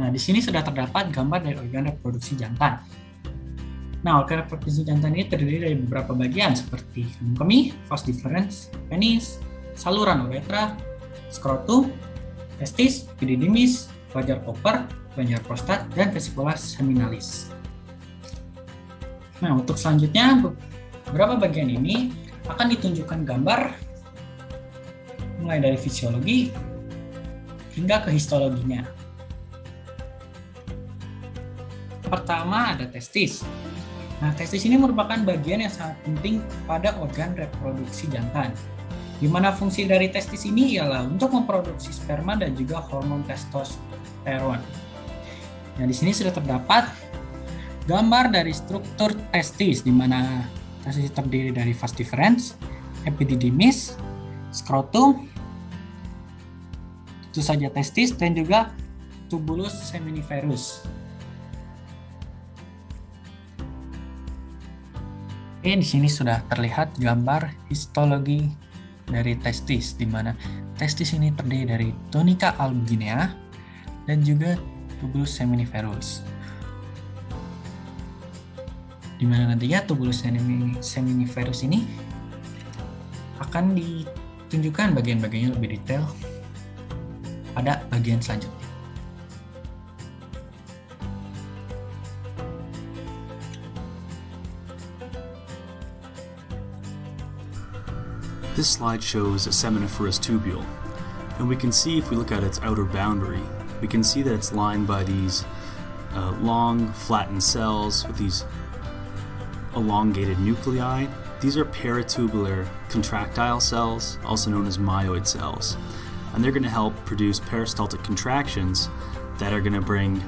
Nah, di sini sudah terdapat gambar dari organ reproduksi jantan. Nah, organ reproduksi jantan ini terdiri dari beberapa bagian seperti rahim kemih, vas deferens, penis, saluran uretra, skrotum, testis, epididymis, kelenjar koper, kelenjar prostat, dan vesicula seminalis. Nah, untuk selanjutnya, beberapa bagian ini akan ditunjukkan gambar mulai dari fisiologi hingga ke histologinya. Pertama ada testis. Nah, testis ini merupakan bagian yang sangat penting pada organ reproduksi jantan. Di mana fungsi dari testis ini ialah untuk memproduksi sperma dan juga hormon testosteron. Nah, di sini sudah terdapat gambar dari struktur testis, di mana testis terdiri dari vas deferens, epididymis, skrotum, tentu saja testis, dan juga tubulus seminiferus. Oke, di sini sudah terlihat gambar histologi dari testis, di mana testis ini terdiri dari tunica albuginea dan juga tubulus seminiferus. Di mana nantinya tubulus seminiferus ini akan ditunjukkan bagian-bagiannya lebih detail pada bagian selanjutnya. This slide shows a seminiferous tubule, and we can see if we look at its outer boundary, we can see that it's lined by these long, flattened cells with these elongated nuclei. These are peritubular contractile cells, also known as myoid cells, and they're going to help produce peristaltic contractions that are going to bring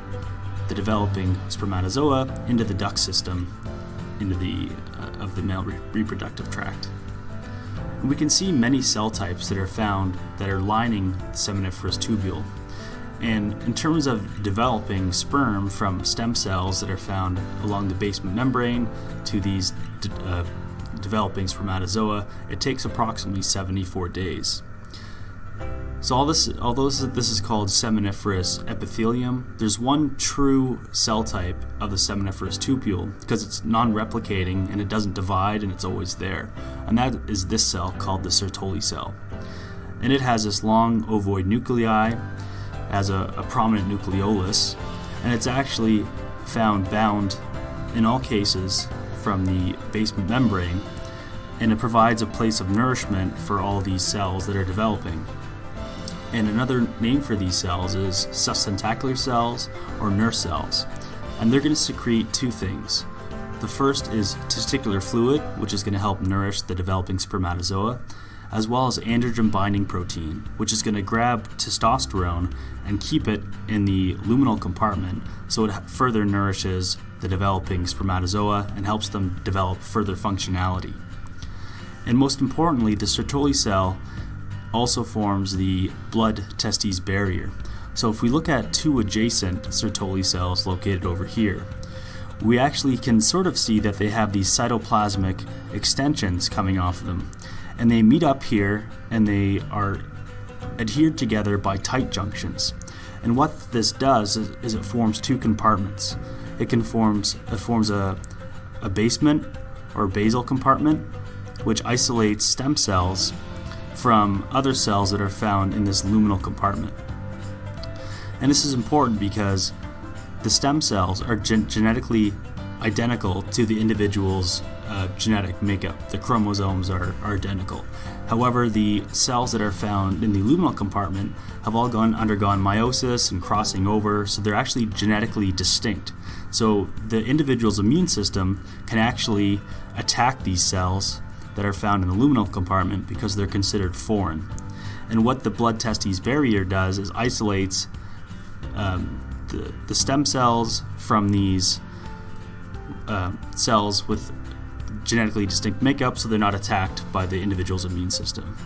the developing spermatozoa into the duct system, into of the male reproductive tract. We can see many cell types that are found that are lining the seminiferous tubule. And in terms of developing sperm from stem cells that are found along the basement membrane to these developing spermatozoa, it takes approximately 74 days. So although this is called seminiferous epithelium, there's one true cell type of the seminiferous tubule because it's non-replicating and it doesn't divide and it's always there. And that is this cell called the Sertoli cell. And it has this long ovoid nuclei, has a prominent nucleolus, and it's actually found bound in all cases from the basement membrane, and it provides a place of nourishment for all these cells that are developing. And another name for these cells is sustentacular cells or nurse cells. And they're going to secrete two things. The first is testicular fluid, which is going to help nourish the developing spermatozoa, as well as androgen binding protein, which is going to grab testosterone and keep it in the luminal compartment so it further nourishes the developing spermatozoa and helps them develop further functionality. And most importantly, the Sertoli cell also forms the blood-testis barrier. So if we look at two adjacent Sertoli cells located over here, we actually can sort of see that they have these cytoplasmic extensions coming off of them. And they meet up here and they are adhered together by tight junctions. And what this does is it forms two compartments. It forms a basement or basal compartment, which isolates stem cells from other cells that are found in this luminal compartment. And this is important because the stem cells are genetically identical to the individual's genetic makeup. The chromosomes are identical. However, the cells that are found in the luminal compartment have all undergone meiosis and crossing over, so they're actually genetically distinct. So the individual's immune system can actually attack these cells that are found in the luminal compartment because they're considered foreign. And what the blood-testis barrier does is isolates the stem cells from these cells with genetically distinct makeup so they're not attacked by the individual's immune system.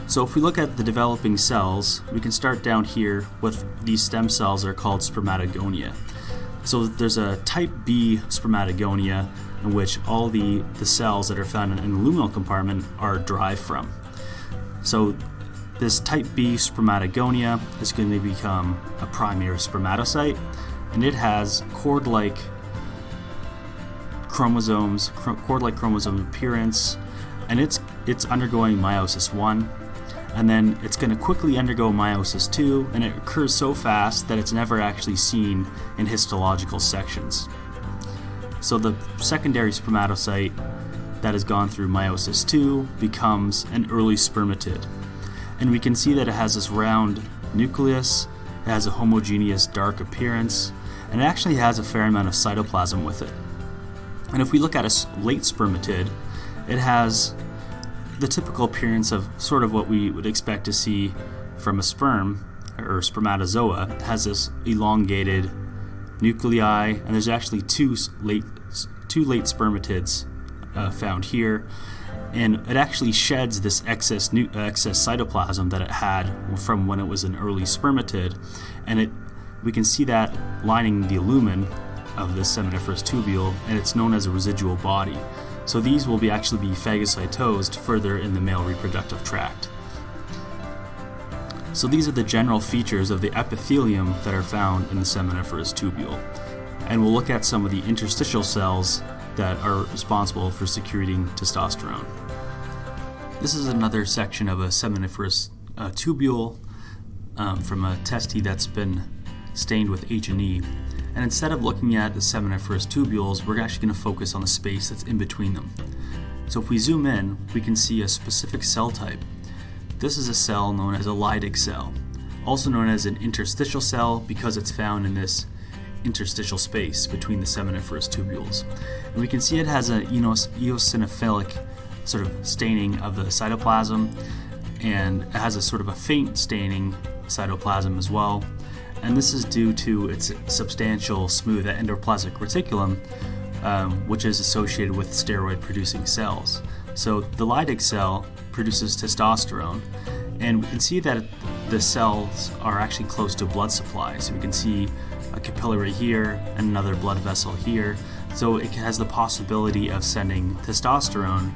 So if we look at the developing cells, we can start down here with these stem cells that are called spermatogonia. So there's a type B spermatogonia in which all the cells that are found in the luminal compartment are derived from. So this type B spermatogonia is going to become a primary spermatocyte, and it has cord-like chromosome appearance, and it's undergoing meiosis 1, and then it's going to quickly undergo meiosis 2, and it occurs so fast that it's never actually seen in histological sections. So the secondary spermatocyte that has gone through meiosis 2 becomes an early spermatid. And we can see that it has this round nucleus, it has a homogeneous dark appearance, and it actually has a fair amount of cytoplasm with it. And if we look at a late spermatid, it has the typical appearance of sort of what we would expect to see from a sperm or spermatozoa. It has this elongated nuclei, and there's actually two late spermatids found here, and it actually sheds this excess cytoplasm that it had from when it was an early spermatid, and we can see that lining the lumen of this seminiferous tubule, and it's known as a residual body. So these will actually be phagocytosed further in the male reproductive tract. So these are the general features of the epithelium that are found in the seminiferous tubule, and we'll look at some of the interstitial cells that are responsible for secreting testosterone. This is another section of a seminiferous tubule from a testis that's been stained with H&E. And instead of looking at the seminiferous tubules, we're actually going to focus on the space that's in between them. So if we zoom in, we can see a specific cell type. This is a cell known as a Leydig cell, also known as an interstitial cell because it's found in this interstitial space between the seminiferous tubules. And we can see it has an eosinophilic sort of staining of the cytoplasm, and it has a sort of a faint staining cytoplasm as well. And this is due to its substantial smooth endoplasmic reticulum, which is associated with steroid-producing cells. So the Leydig cell produces testosterone, and we can see that the cells are actually close to blood supply. So we can see a capillary here and another blood vessel here. So it has the possibility of sending testosterone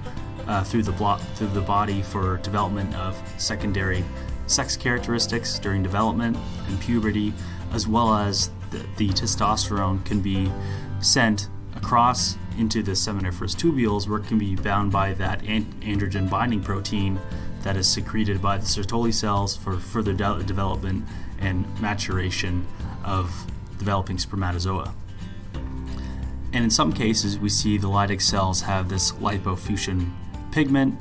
through the body for development of secondary sex characteristics during development and puberty, as well as the testosterone can be sent across into the seminiferous tubules, where it can be bound by that androgen binding protein that is secreted by the Sertoli cells for further development and maturation of developing spermatozoa. And in some cases, we see the Leydig cells have this lipofusion pigment,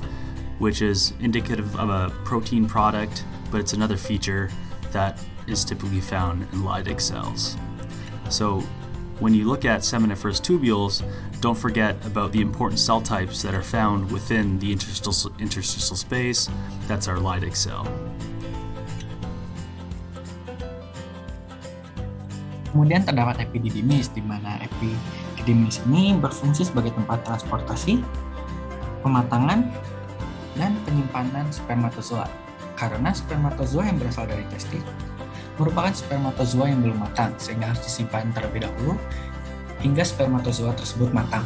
which is indicative of a protein product, but it's another feature that is typically found in Leydig cells. So when you look at seminiferous tubules, don't forget about the important cell types that are found within the interstitial space. That's our Leydig cell. Kemudian terdapat epididymis, di mana epididymis ini berfungsi sebagai tempat transportasi, pematangan, dan penyimpanan spermatozoa. Karena spermatozoa yang berasal dari testis merupakan spermatozoa yang belum matang, sehingga harus disimpan terlebih dahulu hingga spermatozoa tersebut matang.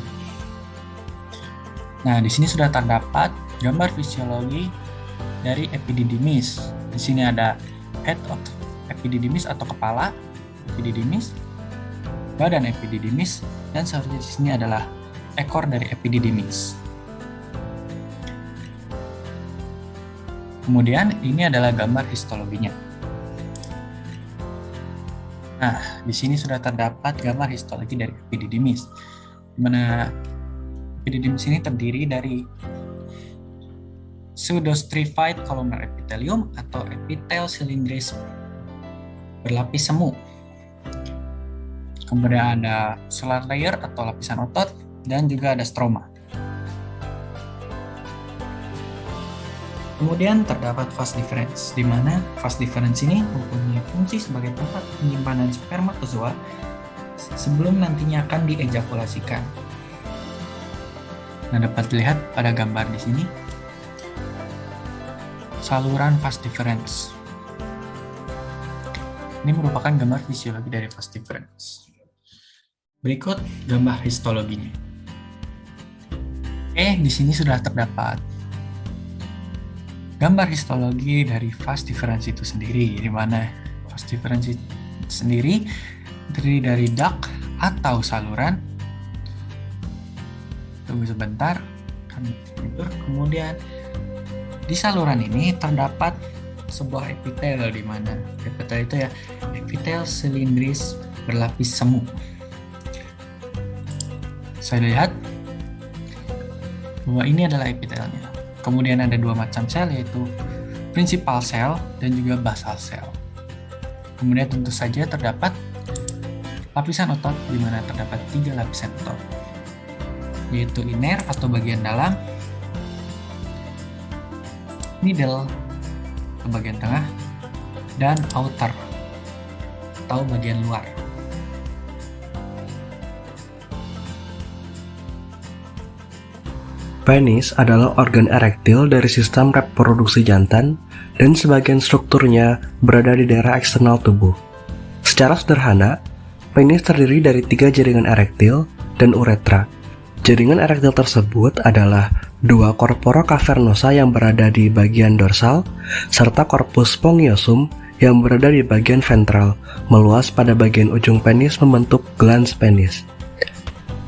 Nah, di sini sudah terdapat gambar fisiologi dari epididymis. Di sini ada head of epididymis atau kepala epididymis, badan epididymis, dan selanjutnya di sini adalah ekor dari epididymis. Kemudian ini adalah gambar histologinya. Nah, di sini sudah terdapat gambar histologi dari epididymis, di mana epididymis ini terdiri dari pseudostratified columnar epithelium atau epitel silindris berlapis semu. Kemudian ada solar layer atau lapisan otot, dan juga ada stroma. Kemudian terdapat vas deferens, di mana vas deferens ini mempunyai fungsi sebagai tempat penyimpanan spermatozoa sebelum nantinya akan diejakulasikan. Nah, dapat dilihat pada gambar di sini saluran vas deferens. Ini merupakan gambar fisiologi dari vas deferens. Berikut gambar histologinya. Di sini sudah terdapat gambar histologi dari vas deferens itu sendiri, di mana vas deferens sendiri terdiri dari duct atau saluran. Tunggu sebentar, kemudian di saluran ini terdapat sebuah epitel, di mana epitel itu ya epitel silindris berlapis semu. Saya lihat bahwa ini adalah epitelnya. Kemudian ada dua macam sel, yaitu principal cell dan juga basal cell. Kemudian tentu saja terdapat lapisan otot, di mana terdapat 3 lapisan otot, yaitu inner atau bagian dalam, middle atau bagian tengah, dan outer atau bagian luar. Penis adalah organ erektil dari sistem reproduksi jantan dan sebagian strukturnya berada di daerah eksternal tubuh. Secara sederhana, penis terdiri dari 3 jaringan erektil dan uretra. Jaringan erektil tersebut adalah 2 corpora cavernosa yang berada di bagian dorsal, serta corpus spongiosum yang berada di bagian ventral, meluas pada bagian ujung penis membentuk glans penis.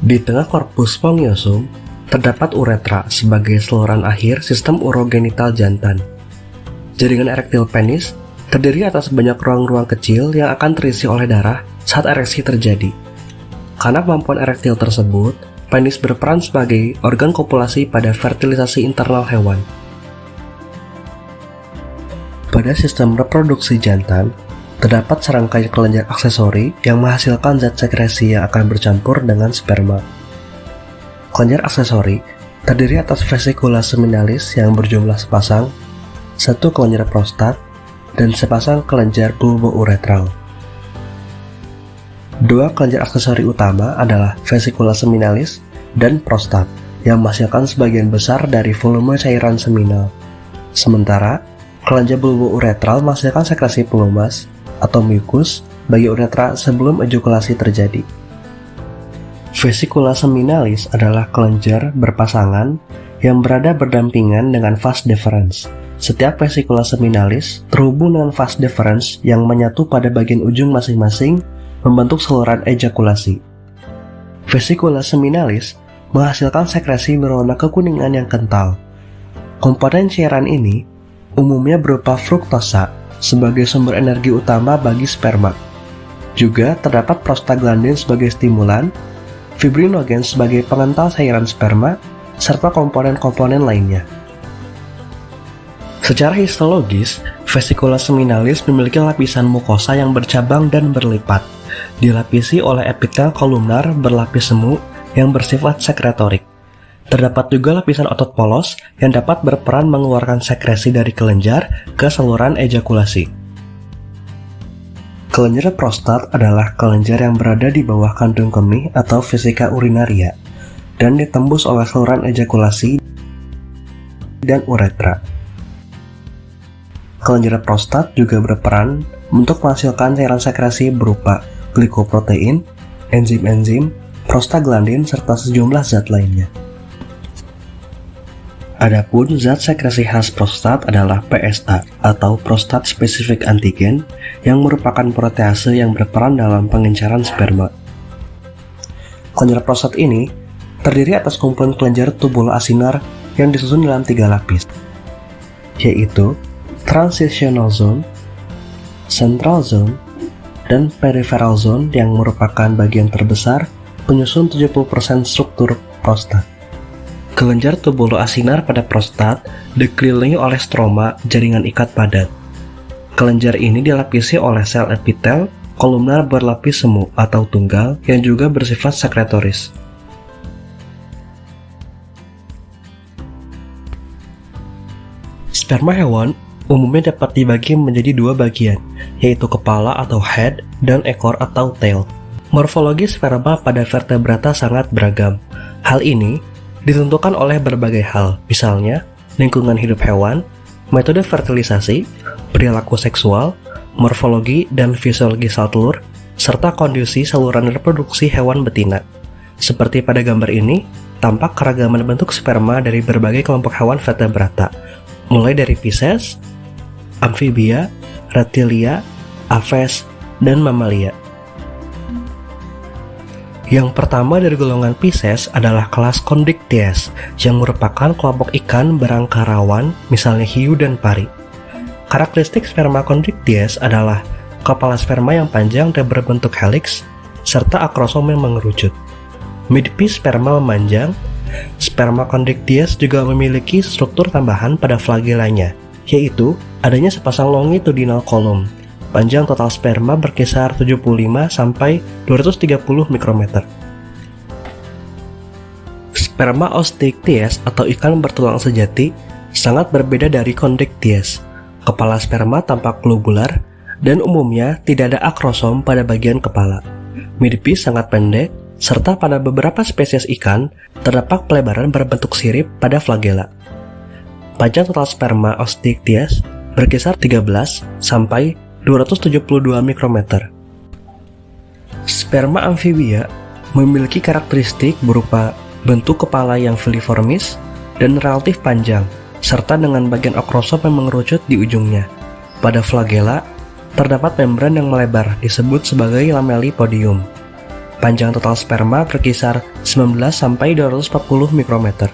Di tengah corpus spongiosum, terdapat uretra sebagai saluran akhir sistem urogenital jantan. Jaringan erektil penis terdiri atas banyak ruang-ruang kecil yang akan terisi oleh darah saat ereksi terjadi. Karena kemampuan erektil tersebut, penis berperan sebagai organ kopulasi pada fertilisasi internal hewan. Pada sistem reproduksi jantan, terdapat serangkaian kelenjar aksesori yang menghasilkan zat sekresi yang akan bercampur dengan sperma. Kelenjar aksesori terdiri atas vesicula seminalis yang berjumlah sepasang, 1 kelenjar prostat, dan sepasang kelenjar bulbouretral. 2 kelenjar aksesori utama adalah vesicula seminalis dan prostat yang menghasilkan sebagian besar dari volume cairan seminal. Sementara, kelenjar bulbouretral menghasilkan sekresi pelumas atau mukus bagi uretra sebelum ejakulasi terjadi. Vesicula seminalis adalah kelenjar berpasangan yang berada berdampingan dengan vas deferens. Setiap vesicula seminalis terhubung dengan vas deferens yang menyatu pada bagian ujung masing-masing membentuk saluran ejakulasi. Vesicula seminalis menghasilkan sekresi berwarna kekuningan yang kental. Komponen cairan ini umumnya berupa fruktosa sebagai sumber energi utama bagi sperma. Juga terdapat prostaglandin sebagai stimulan, fibrinogen sebagai pengental cairan sperma, serta komponen-komponen lainnya. Secara histologis, vesicula seminalis memiliki lapisan mukosa yang bercabang dan berlipat, dilapisi oleh epitel kolumnar berlapis semu yang bersifat sekretorik. Terdapat juga lapisan otot polos yang dapat berperan mengeluarkan sekresi dari kelenjar ke saluran ejakulasi. Kelenjar prostat adalah kelenjar yang berada di bawah kandung kemih atau vesika urinaria dan ditembus oleh saluran ejakulasi dan uretra. Kelenjar prostat juga berperan untuk menghasilkan cairan sekresi berupa glikoprotein, enzim-enzim, prostaglandin, serta sejumlah zat lainnya. Adapun zat sekresi khas prostat adalah PSA atau prostat specific antigen yang merupakan protease yang berperan dalam pengencaran sperma. Kelenjar prostat ini terdiri atas kumpulan kelenjar tubuloasinar yang disusun dalam 3 lapis, yaitu transitional zone, central zone, dan peripheral zone yang merupakan bagian terbesar penyusun 70% struktur prostat. Kelenjar tubuloasinar pada prostat dikelilingi oleh stroma jaringan ikat padat. Kelenjar ini dilapisi oleh sel epitel kolumnar berlapis semu atau tunggal yang juga bersifat sekretoris. Sperma hewan umumnya dapat dibagi menjadi 2 bagian, yaitu kepala atau head dan ekor atau tail. Morfologi sperma pada vertebrata sangat beragam. Hal ini ditentukan oleh berbagai hal, misalnya lingkungan hidup hewan, metode fertilisasi, perilaku seksual, morfologi dan fisiologi sel telur, serta kondisi saluran reproduksi hewan betina. Seperti pada gambar ini, tampak keragaman bentuk sperma dari berbagai kelompok hewan vertebrata, mulai dari Pisces, Amphibia, Reptilia, Aves, dan Mamalia. Yang pertama dari golongan Pisces adalah kelas Chondrichthyes yang merupakan kelompok ikan berangka rawan, misalnya hiu dan pari. Karakteristik sperma Chondrichthyes adalah kepala sperma yang panjang dan berbentuk helix, serta akrosom yang mengerucut. Midpiece sperma memanjang. Sperma Chondrichthyes juga memiliki struktur tambahan pada flagellanya, yaitu adanya sepasang longitudinal kolom. Panjang total sperma berkisar 75 sampai 230 mikrometer. Sperma Osteichthyes atau ikan bertulang sejati sangat berbeda dari Chondrichthyes. Kepala sperma tampak globular dan umumnya tidak ada akrosom pada bagian kepala. Midpiece sangat pendek, serta pada beberapa spesies ikan terdapat pelebaran berbentuk sirip pada flagella. Panjang total sperma Osteichthyes berkisar 13 sampai 272 mikrometer. Sperma Amphibia memiliki karakteristik berupa bentuk kepala yang filiformis dan relatif panjang, serta dengan bagian akrosom yang mengerucut di ujungnya. Pada flagella, terdapat membran yang melebar disebut sebagai lamellipodium. Panjang total sperma berkisar 19 sampai 240 mikrometer.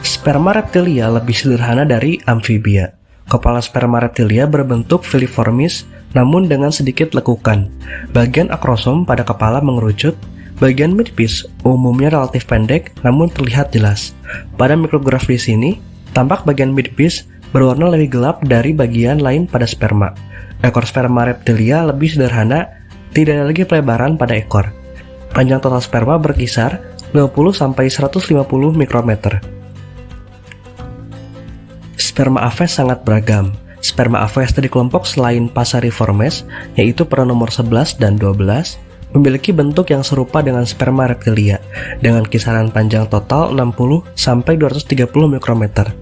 Sperma Reptilia lebih sederhana dari Amphibia. Kepala sperma Reptilia berbentuk filiformis namun dengan sedikit lekukan. Bagian akrosom pada kepala mengerucut. Bagian midpiece umumnya relatif pendek namun terlihat jelas. Pada mikrograf di sini, tampak bagian midpiece berwarna lebih gelap dari bagian lain pada sperma. Ekor sperma Reptilia lebih sederhana, tidak ada lagi pelebaran pada ekor. Panjang total sperma berkisar 50 sampai 150 mikrometer. Sperma Aves sangat beragam. Sperma Aves dari kelompok selain Passeriformes, yaitu pada nomor 11 dan 12, memiliki bentuk yang serupa dengan sperma Reptilia, dengan kisaran panjang total 60 sampai 230 mikrometer.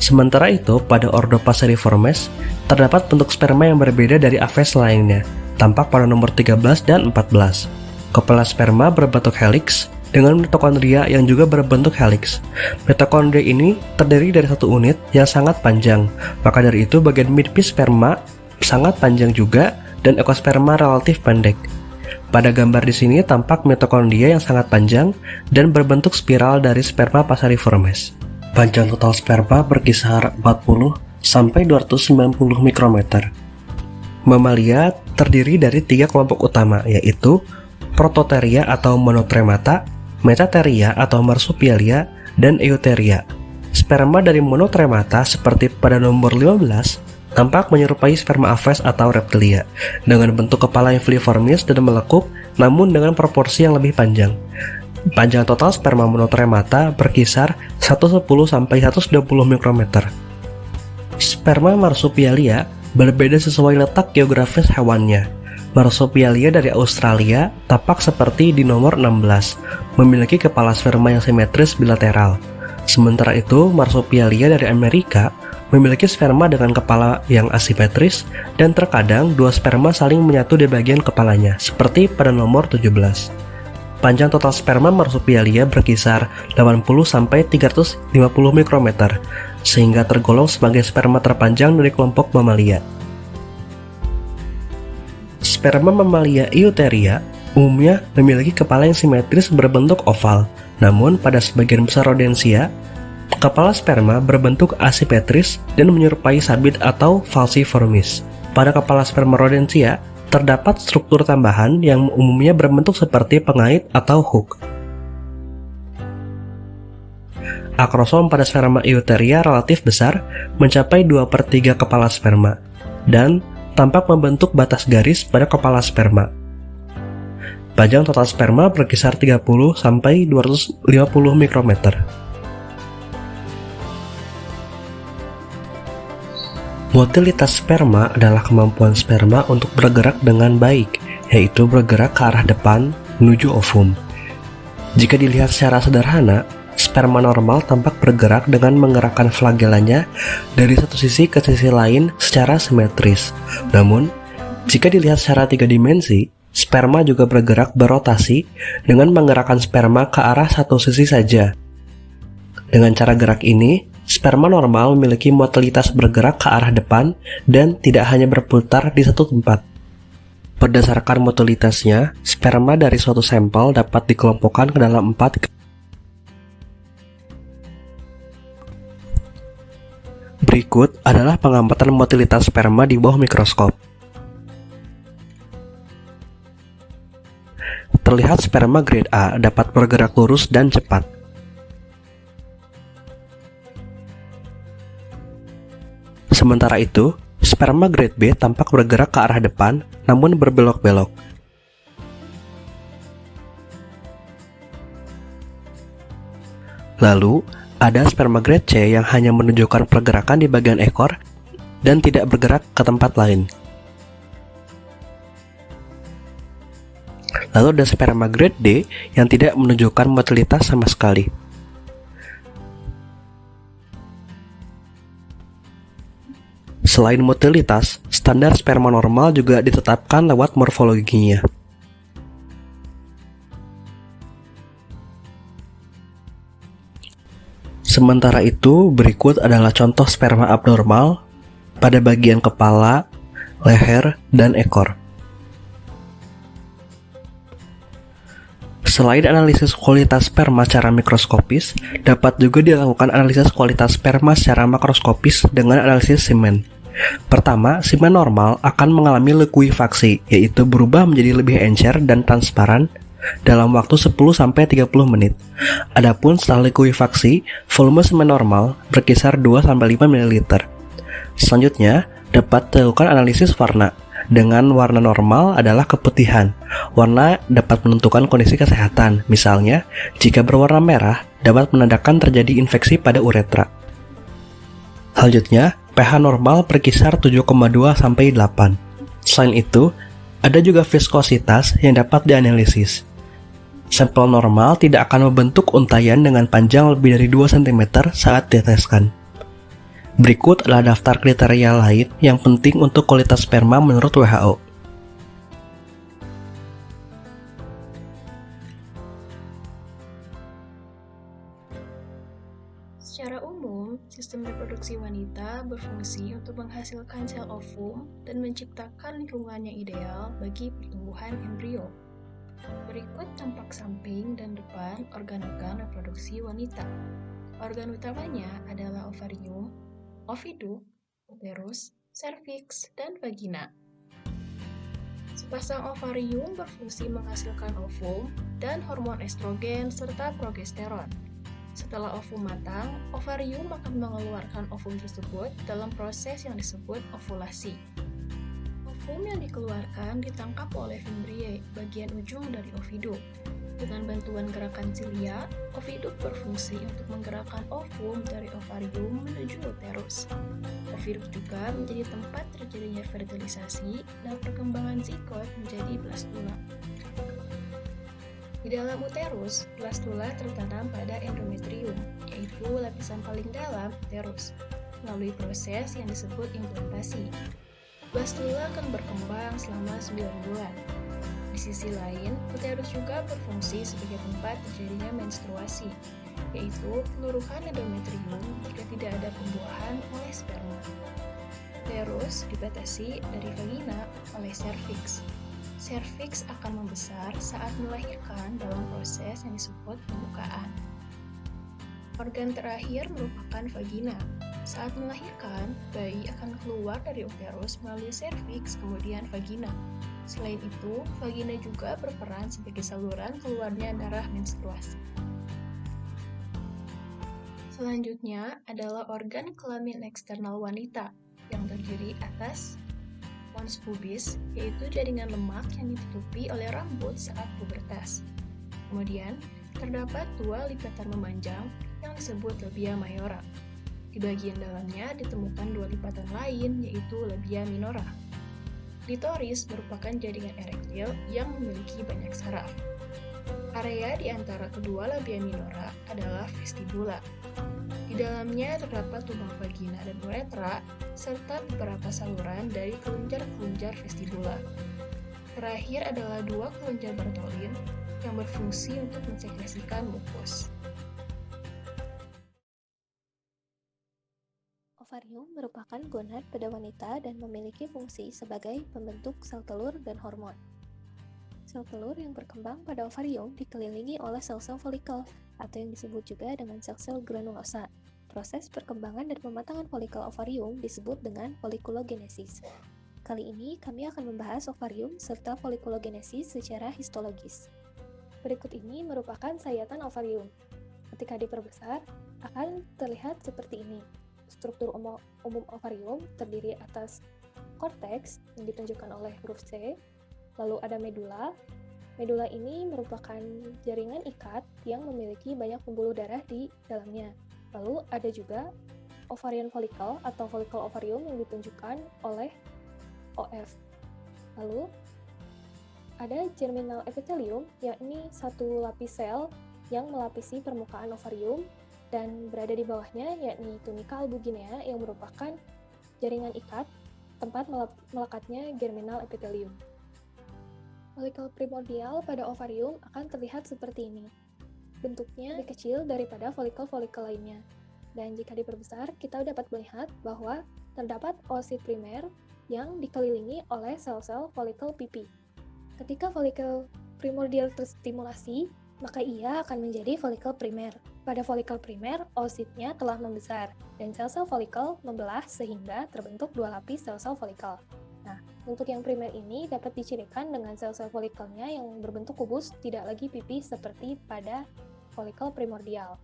Sementara itu, pada ordo Passeriformes, terdapat bentuk sperma yang berbeda dari Aves lainnya, tampak pada nomor 13 dan 14. Kepala sperma berbentuk helix, dengan mitokondria yang juga berbentuk helix. Mitokondria ini terdiri dari satu unit yang sangat panjang, maka dari itu bagian midpiece sperma sangat panjang juga dan ekor sperma relatif pendek. Pada gambar di sini tampak mitokondria yang sangat panjang dan berbentuk spiral dari sperma Passeriformes. Panjang total sperma berkisar 40 sampai 290 mikrometer. Mamalia terdiri dari 3 kelompok utama, yaitu Prototheria atau monotremata, Metatheria atau marsupialia, dan Eutheria. Sperma dari monotremata seperti pada nomor 15 tampak menyerupai sperma Aves atau Reptilia, dengan bentuk kepala yang filiformis dan melekuk, namun dengan proporsi yang lebih panjang. Panjang total sperma monotremata berkisar 110 sampai 120 mikrometer. Sperma marsupialia berbeda sesuai letak geografis hewannya. Marsupialia dari Australia tampak seperti di nomor 16, memiliki kepala sperma yang simetris bilateral. Sementara itu, Marsupialia dari Amerika memiliki sperma dengan kepala yang asimetris dan terkadang dua sperma saling menyatu di bagian kepalanya, seperti pada nomor 17. Panjang total sperma Marsupialia berkisar 80 sampai 350 mikrometer, sehingga tergolong sebagai sperma terpanjang dari kelompok Mamalia. Sperma Mamalia Eutheria umumnya memiliki kepala yang simetris berbentuk oval, namun pada sebagian besar rodensia, kepala sperma berbentuk asimetris dan menyerupai sabit atau falciformis. Pada kepala sperma rodensia, terdapat struktur tambahan yang umumnya berbentuk seperti pengait atau hook. Akrosom pada sperma Eutheria relatif besar, mencapai 2/3 kepala sperma, dan tampak membentuk batas garis pada kepala sperma. Panjang total sperma berkisar 30 sampai 250 mikrometer. Motilitas sperma adalah kemampuan sperma untuk bergerak dengan baik, yaitu bergerak ke arah depan menuju ovum. Jika dilihat secara sederhana, sperma normal tampak bergerak dengan menggerakkan flagellanya dari satu sisi ke sisi lain secara simetris. Namun, jika dilihat secara 3 dimensi, sperma juga bergerak berotasi dengan menggerakkan sperma ke arah satu sisi saja. Dengan cara gerak ini, Sperma normal memiliki motilitas bergerak ke arah depan dan tidak hanya berputar di satu tempat. Berdasarkan motilitasnya, sperma dari suatu sampel dapat dikelompokkan ke dalam 4. Berikut adalah pengamatan motilitas sperma di bawah mikroskop. Terlihat sperma grade A dapat bergerak lurus dan cepat. Sementara itu, sperma grade B tampak bergerak ke arah depan, namun berbelok-belok. Lalu, ada sperma grade C yang hanya menunjukkan pergerakan di bagian ekor dan tidak bergerak ke tempat lain. Lalu ada sperma grade D yang tidak menunjukkan motilitas sama sekali. Selain motilitas, standar sperma normal juga ditetapkan lewat morfologinya. Sementara itu, berikut adalah contoh sperma abnormal pada bagian kepala, leher, dan ekor. Selain analisis kualitas sperma secara mikroskopis, dapat juga dilakukan analisis kualitas sperma secara makroskopis dengan analisis semen. Pertama, semen normal akan mengalami likuifaksi, yaitu berubah menjadi lebih encer dan transparan dalam waktu 10-30 menit. Adapun setelah likuifaksi, volume semen normal berkisar 2-5 ml. Selanjutnya, dapat dilakukan analisis warna. Dengan warna normal adalah keputihan. Warna dapat menentukan kondisi kesehatan. Misalnya, jika berwarna merah, dapat menandakan terjadi infeksi pada uretra. Selanjutnya, pH normal berkisar 7,2-8. Selain itu, ada juga viskositas yang dapat dianalisis. Sampel normal tidak akan membentuk untayan dengan panjang lebih dari 2 cm saat diteteskan. Berikut adalah daftar kriteria lain yang penting untuk kualitas sperma menurut WHO. Secara umum, sistem reproduksi wanita berfungsi untuk menghasilkan sel ovum dan menciptakan lingkungan yang ideal bagi pertumbuhan embrio. Berikut tampak samping dan depan organ-organ reproduksi wanita. Organ utamanya adalah ovarium, oviduk, uterus, serviks, dan vagina. Sepasang ovarium berfungsi menghasilkan ovum dan hormon estrogen serta progesteron. Setelah ovum matang, ovarium akan mengeluarkan ovum tersebut dalam proses yang disebut ovulasi. Ovum yang dikeluarkan ditangkap oleh fimbriae, bagian ujung dari oviduk. Dengan bantuan gerakan silia, oviduk berfungsi untuk menggerakkan ovum dari ovarium menuju uterus. Oviduk juga menjadi tempat terjadinya fertilisasi dan perkembangan zigot menjadi blastula. Di dalam uterus, blastula tertanam pada endometrium, yaitu lapisan paling dalam uterus, melalui proses yang disebut implantasi. Blastula akan berkembang selama 9 bulan. Di sisi lain, uterus juga berfungsi sebagai tempat terjadinya menstruasi, yaitu peluruhan endometrium jika tidak ada pembuahan oleh sperma. Uterus dibatasi dari vagina oleh serviks. Serviks akan membesar saat melahirkan dalam proses yang disebut pembukaan. Organ terakhir merupakan vagina. Saat melahirkan, bayi akan keluar dari uterus melalui serviks kemudian vagina. Selain itu, vagina juga berperan sebagai saluran keluarnya darah menstruasi. Selanjutnya adalah organ kelamin eksternal wanita yang terdiri atas pons pubis, yaitu jaringan lemak yang ditutupi oleh rambut saat pubertas. Kemudian, terdapat 2 lipatan memanjang yang disebut labia mayora. Di bagian dalamnya ditemukan 2 lipatan lain, yaitu labia minora. Klitoris merupakan jaringan erektil yang memiliki banyak saraf. Area di antara kedua labia minora adalah vestibula. Di dalamnya terdapat lubang vagina dan uretra, serta beberapa saluran dari kelenjar-kelenjar vestibula. Terakhir adalah 2 kelenjar Bartholin yang berfungsi untuk mensekresikan mukus. ovarium merupakan gonad pada wanita dan memiliki fungsi sebagai pembentuk sel telur dan hormon. Sel telur yang berkembang pada ovarium dikelilingi oleh sel-sel folikel atau yang disebut juga dengan sel-sel granulosa. Proses perkembangan dan pematangan folikel ovarium disebut dengan folikulogenesis. Kali ini kami akan membahas ovarium serta folikulogenesis secara histologis. Berikut ini merupakan sayatan ovarium. Ketika diperbesar, akan terlihat seperti ini. Struktur umum ovarium terdiri atas korteks yang ditunjukkan oleh huruf C, lalu ada medula. Medula ini merupakan jaringan ikat yang memiliki banyak pembuluh darah di dalamnya. Lalu ada juga ovarian follicle atau follicle ovarium yang ditunjukkan oleh OF. Lalu ada germinal epithelium, yakni satu lapis sel yang melapisi permukaan ovarium, dan berada di bawahnya yakni tunica albuginea yang merupakan jaringan ikat tempat melekatnya germinal epithelium. Folikel primordial pada ovarium akan terlihat seperti ini. Bentuknya lebih kecil daripada folikel-folikel lainnya. Dan jika diperbesar, kita dapat melihat bahwa terdapat oosit primer yang dikelilingi oleh sel-sel folikel pipi. Ketika folikel primordial terstimulasi, maka ia akan menjadi folikel primer. Pada folikel primer, oositnya telah membesar, dan sel-sel folikel membelah sehingga terbentuk dua lapis sel-sel folikel. Nah, untuk yang primer ini dapat dicirikan dengan sel-sel folikelnya yang berbentuk kubus, tidak lagi pipih seperti pada folikel primordial.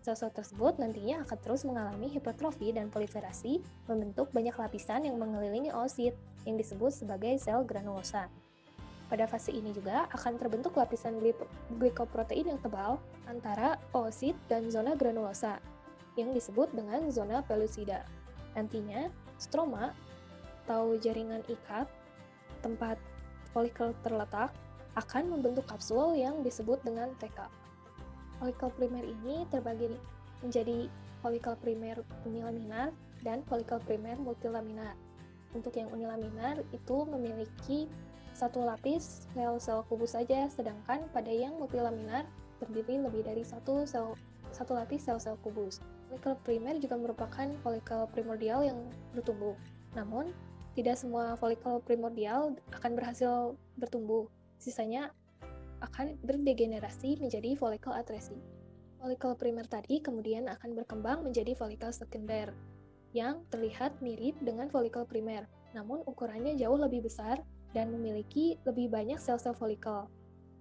Sel-sel tersebut nantinya akan terus mengalami hipertrofi dan proliferasi, membentuk banyak lapisan yang mengelilingi oosit, yang disebut sebagai sel granulosa. Pada fase ini juga akan terbentuk lapisan glikoprotein yang tebal antara oosit dan zona granulosa, yang disebut dengan zona pellucida. Nantinya, stroma atau jaringan ikat tempat folikel terletak akan membentuk kapsul yang disebut dengan TK. Folikel primer ini terbagi menjadi folikel primer unilaminar dan folikel primer multilaminar. Untuk yang unilaminar itu memiliki satu lapis sel-sel kubus saja, sedangkan pada yang multilaminar terdiri lebih dari satu lapis sel-sel kubus. Folikel primer juga merupakan folikel primordial yang bertumbuh. Namun, tidak semua folikel primordial akan berhasil bertumbuh. Sisanya akan berdegenerasi menjadi folikel atresi. Folikel primer tadi kemudian akan berkembang menjadi folikel sekunder yang terlihat mirip dengan folikel primer, namun ukurannya jauh lebih besar dan memiliki lebih banyak sel-sel folikel.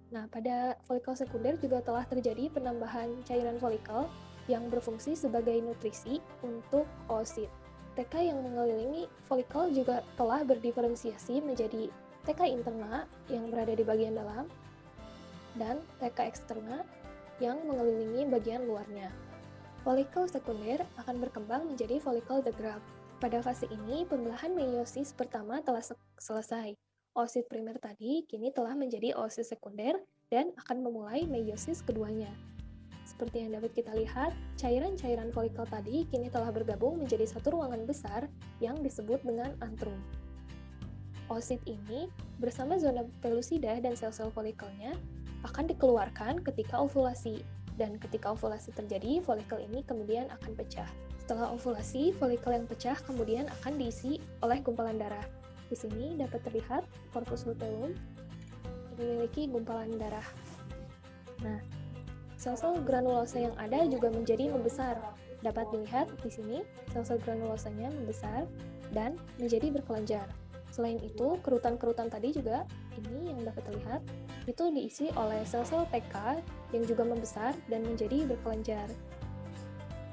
Nah, pada folikel sekunder juga telah terjadi penambahan cairan folikel yang berfungsi sebagai nutrisi untuk oosit. TK yang mengelilingi folikel juga telah berdiferensiasi menjadi TK interna yang berada di bagian dalam dan TK eksterna yang mengelilingi bagian luarnya. Folikel sekunder akan berkembang menjadi folikel de Graaff. Pada fase ini, pembelahan meiosis pertama telah selesai. Oosit primer tadi kini telah menjadi oosit sekunder dan akan memulai meiosis keduanya. Seperti yang dapat kita lihat, cairan-cairan folikel tadi kini telah bergabung menjadi satu ruangan besar yang disebut dengan antrum. Oosit ini bersama zona pellucida dan sel-sel folikelnya akan dikeluarkan ketika ovulasi, dan ketika ovulasi terjadi, folikel ini kemudian akan pecah. Setelah ovulasi, folikel yang pecah kemudian akan diisi oleh gumpalan darah. Di sini dapat terlihat corpus luteum memiliki gumpalan darah. Nah, sel-sel granulosa yang ada juga menjadi membesar. Dapat dilihat di sini, sel-sel granulosanya membesar dan menjadi berkelenjar. Selain itu, kerutan-kerutan tadi juga, ini yang dapat terlihat, itu diisi oleh sel-sel TK yang juga membesar dan menjadi berkelenjar.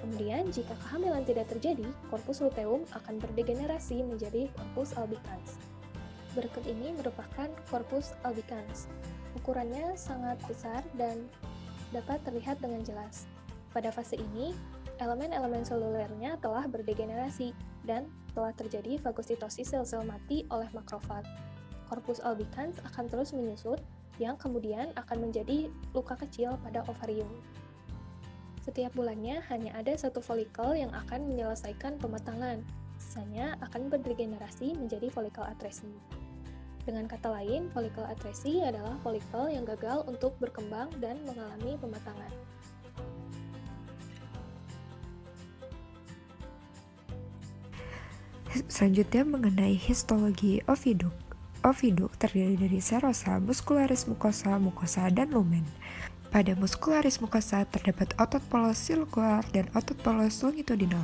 Kemudian, jika kehamilan tidak terjadi, corpus luteum akan berdegenerasi menjadi corpus albicans. Berikut ini merupakan corpus albicans. Ukurannya sangat besar dan dapat terlihat dengan jelas. Pada fase ini, elemen-elemen selulernya telah berdegenerasi dan telah terjadi fagositosis sel-sel mati oleh makrofag. Corpus albicans akan terus menyusut, yang kemudian akan menjadi luka kecil pada ovarium. Setiap bulannya hanya ada satu folikel yang akan menyelesaikan pematangan, sisanya akan berdegenerasi menjadi folikel atresi. Dengan kata lain, folikel atresi adalah folikel yang gagal untuk berkembang dan mengalami pematangan. Selanjutnya mengenai histologi oviduk. Oviduk terdiri dari serosa, muscularis mucosa, mucosa, dan lumen. Pada muscularis mucosa terdapat otot polos sirkular dan otot polos longitudinal.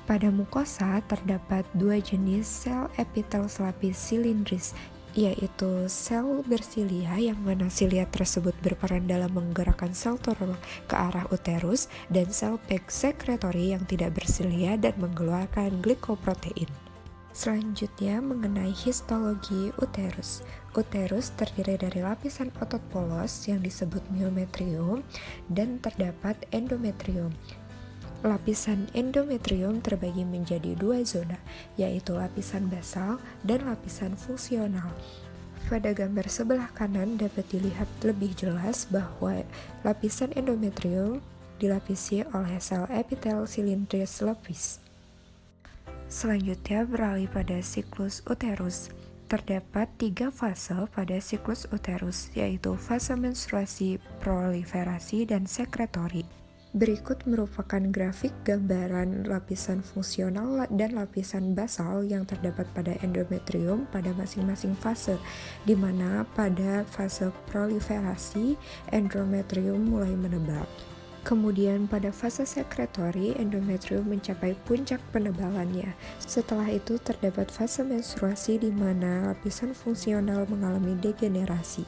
Pada mukosa terdapat dua jenis sel epitel selapis silindris, yaitu sel bersilia yang mana silia tersebut berperan dalam menggerakkan sel telur ke arah uterus, dan sel bag secretory yang tidak bersilia dan mengeluarkan glikoprotein. Selanjutnya mengenai histologi uterus. Uterus terdiri dari lapisan otot polos yang disebut myometrium dan terdapat endometrium. Lapisan endometrium terbagi menjadi dua zona, yaitu lapisan basal dan lapisan fungsional. Pada gambar sebelah kanan dapat dilihat lebih jelas bahwa lapisan endometrium dilapisi oleh sel epitel silindris lepis. Selanjutnya beralih pada siklus uterus. Terdapat 3 fase pada siklus uterus, yaitu fase menstruasi, proliferasi, dan sekretori. Berikut merupakan grafik gambaran lapisan fungsional dan lapisan basal yang terdapat pada endometrium pada masing-masing fase, di mana pada fase proliferasi endometrium mulai menebal. Kemudian pada fase sekretori endometrium mencapai puncak penebalannya. Setelah itu terdapat fase menstruasi di mana lapisan fungsional mengalami degenerasi.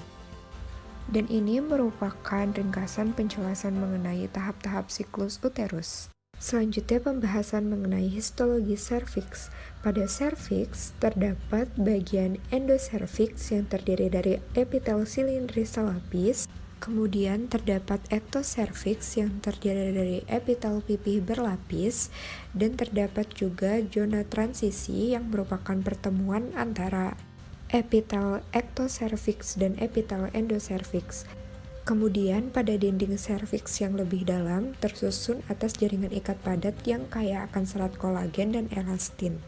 Dan ini merupakan ringkasan penjelasan mengenai tahap-tahap siklus uterus. Selanjutnya pembahasan mengenai histologi serviks. Pada serviks terdapat bagian endoserviks yang terdiri dari epitel silindris selapis. Kemudian terdapat ektoserviks yang terdiri dari epitel pipih berlapis, dan terdapat juga zona transisi yang merupakan pertemuan antara epitel ektoserviks dan epitel endoserviks. Kemudian pada dinding serviks yang lebih dalam tersusun atas jaringan ikat padat yang kaya akan serat kolagen dan elastin.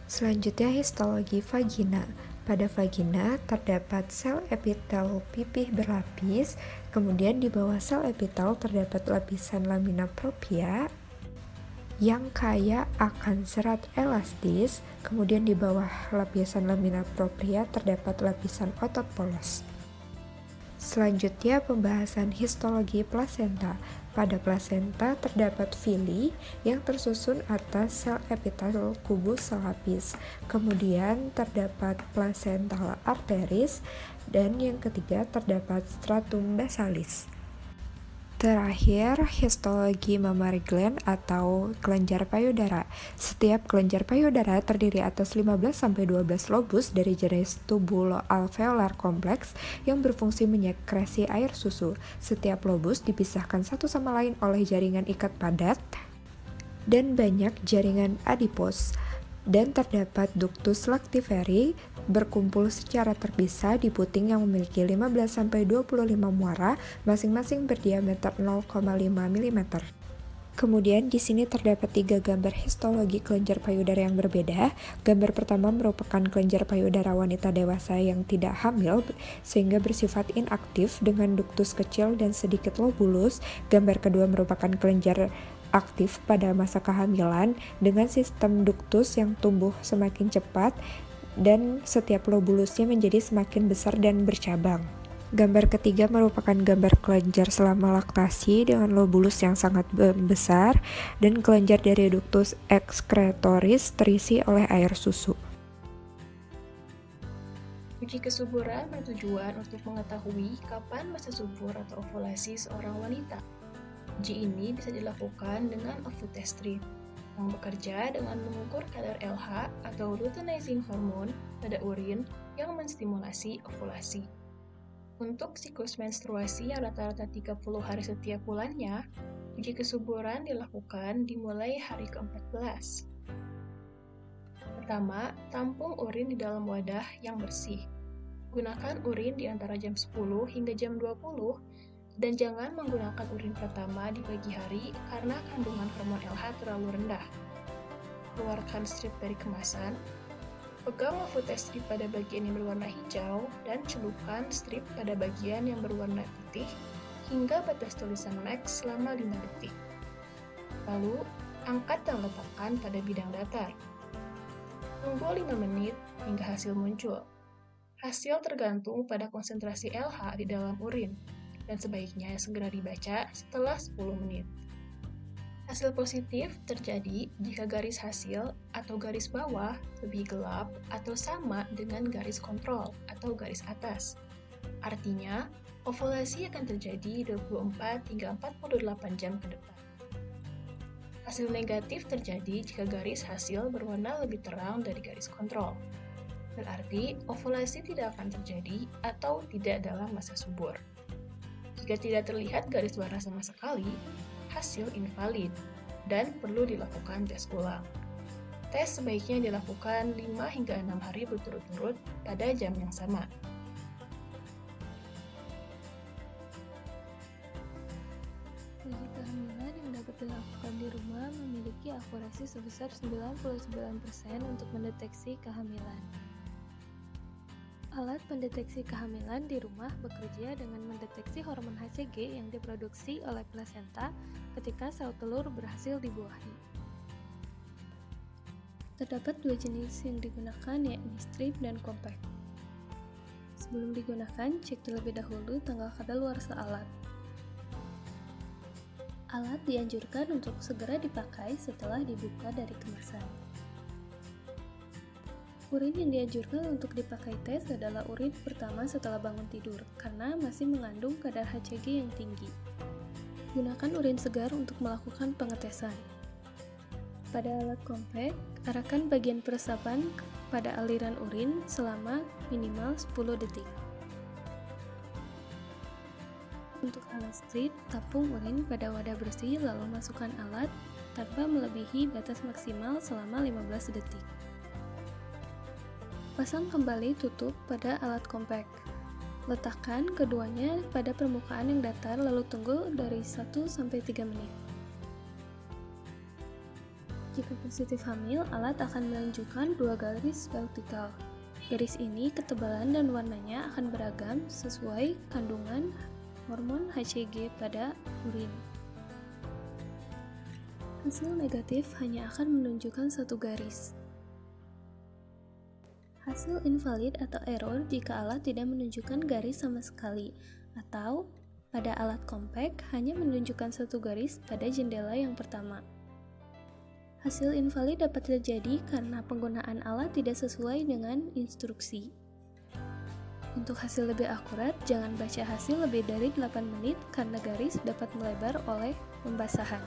Selanjutnya histologi vagina. Pada vagina terdapat sel epitel pipih berlapis, kemudian di bawah sel epitel terdapat lapisan lamina propria yang kaya akan serat elastis, kemudian di bawah lapisan lamina propria terdapat lapisan otot polos. Selanjutnya pembahasan histologi plasenta. Pada plasenta terdapat villi yang tersusun atas sel epitel kubus selapis. Kemudian terdapat placental arteris, dan yang ketiga terdapat stratum basalis. Terakhir, histologi mammary gland atau kelenjar payudara. Setiap kelenjar payudara terdiri atas 15-12 lobus dari jenis tubulo-alveolar kompleks yang berfungsi menyekresi air susu. Setiap lobus dipisahkan satu sama lain oleh jaringan ikat padat dan banyak jaringan adipos. Dan terdapat ductus lactiferi berkumpul secara terpisah di puting yang memiliki 15-25 muara, masing-masing berdiameter 0,5 mm. Kemudian di sini terdapat 3 gambar histologi kelenjar payudara yang berbeda. Gambar pertama merupakan kelenjar payudara wanita dewasa yang tidak hamil sehingga bersifat inaktif dengan duktus kecil dan sedikit lobulus. Gambar kedua merupakan kelenjar aktif pada masa kehamilan dengan sistem duktus yang tumbuh semakin cepat dan setiap lobulusnya menjadi semakin besar dan bercabang. Gambar ketiga merupakan gambar kelenjar selama laktasi dengan lobulus yang sangat besar dan kelenjar dari duktus excretoris terisi oleh air susu. Uji kesuburan bertujuan untuk mengetahui kapan masa subur atau ovulasi seorang wanita. Uji ini bisa dilakukan dengan ovutest strip yang bekerja dengan mengukur kadar LH atau luteinizing hormone pada urin yang menstimulasi ovulasi. Untuk siklus menstruasi yang rata-rata 30 hari setiap bulannya, uji kesuburan dilakukan dimulai hari ke-14. Pertama, tampung urin di dalam wadah yang bersih. Gunakan urin di antara jam 10 hingga jam 20 dan jangan menggunakan urin pertama di pagi hari karena kandungan hormon LH terlalu rendah. Keluarkan strip dari kemasan. Pegang ovutest strip pada bagian yang berwarna hijau dan celupkan strip pada bagian yang berwarna putih hingga batas tulisan max selama 5 detik. Lalu, angkat dan letakkan pada bidang datar. Tunggu 5 menit hingga hasil muncul. Hasil tergantung pada konsentrasi LH di dalam urin, dan sebaiknya segera dibaca setelah 10 menit. Hasil positif terjadi jika garis hasil atau garis bawah lebih gelap atau sama dengan garis kontrol atau garis atas. Artinya, ovulasi akan terjadi 24 hingga 48 jam ke depan. Hasil negatif terjadi jika garis hasil berwarna lebih terang dari garis kontrol. Berarti ovulasi tidak akan terjadi atau tidak dalam masa subur. Jika tidak terlihat garis warna sama sekali, hasil invalid dan perlu dilakukan tes ulang. Tes sebaiknya dilakukan 5 hingga 6 hari berturut-turut pada jam yang sama. Uji kehamilan yang dapat dilakukan di rumah memiliki akurasi sebesar 99% untuk mendeteksi kehamilan. Alat pendeteksi kehamilan di rumah bekerja dengan mendeteksi hormon HCG yang diproduksi oleh plasenta ketika sel telur berhasil dibuahi. Terdapat dua jenis yang digunakan, yakni strip dan compact. Sebelum digunakan, cek terlebih dahulu tanggal kadaluarsa alat. Alat dianjurkan untuk segera dipakai setelah dibuka dari kemasan. Urin yang dianjurkan untuk dipakai tes adalah urin pertama setelah bangun tidur, karena masih mengandung kadar HCG yang tinggi. Gunakan urin segar untuk melakukan pengetesan. Pada alat compact, arahkan bagian peresapan pada aliran urin selama minimal 10 detik. Untuk alat strip, tampung urin pada wadah bersih lalu masukkan alat tanpa melebihi batas maksimal selama 15 detik. Pasang kembali tutup pada alat compact. Letakkan keduanya pada permukaan yang datar lalu tunggu dari 1-3 menit. Jika positif hamil, alat akan menunjukkan 2 garis vertikal. Garis ini ketebalan dan warnanya akan beragam sesuai kandungan hormon HCG pada urin. Hasil negatif hanya akan menunjukkan 1 garis. Hasil invalid atau error jika alat tidak menunjukkan garis sama sekali, atau pada alat compact hanya menunjukkan 1 garis pada jendela yang pertama. Hasil invalid dapat terjadi karena penggunaan alat tidak sesuai dengan instruksi. Untuk hasil lebih akurat, jangan baca hasil lebih dari 8 menit karena garis dapat melebar oleh pembasahan.